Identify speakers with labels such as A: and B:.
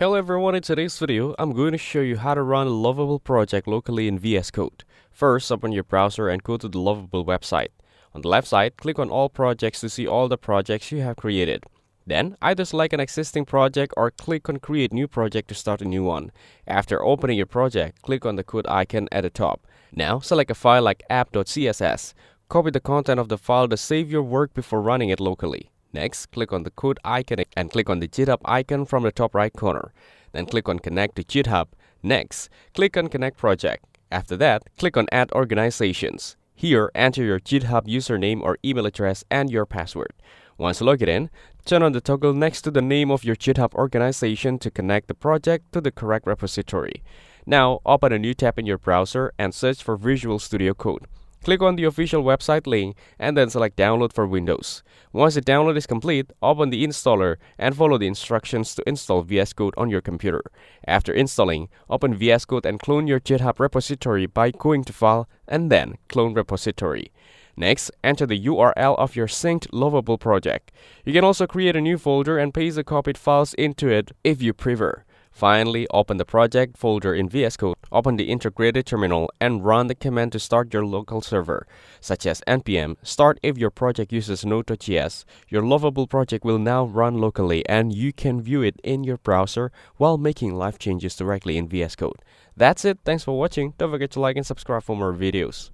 A: Hello everyone, in today's video, I'm going to show you how to run a Lovable project locally in VS Code. First, open your browser and go to the Lovable website. On the left side, click on All Projects to see all the projects you have created. Then, either select an existing project or click on Create New Project to start a new one. After opening your project, click on the code icon at the top. Now, select a file like app.css. Copy the content of the file to save your work before running it locally. Next, click on the code icon and click on the GitHub icon from the top right corner. Then click on Connect to GitHub. Next, click on Connect Project. After that, click on Add Organizations. Here, enter your GitHub username or email address and your password. Once logged in, turn on the toggle next to the name of your GitHub organization to connect the project to the correct repository. Now, open a new tab in your browser and search for Visual Studio Code. Click on the official website link and then select Download for Windows. Once the download is complete, open the installer and follow the instructions to install VS Code on your computer. After installing, open VS Code and clone your GitHub repository by going to File and then Clone Repository. Next, enter the URL of your synced Lovable project. You can also create a new folder and paste the copied files into it if you prefer. Finally, open the project folder in VS Code, open the integrated terminal, and run the command to start your local server, such as npm start if your project uses Node.js. Your Lovable project will now run locally and you can view it in your browser while making live changes directly in VS Code. That's it, thanks for watching, don't forget to like and subscribe for more videos.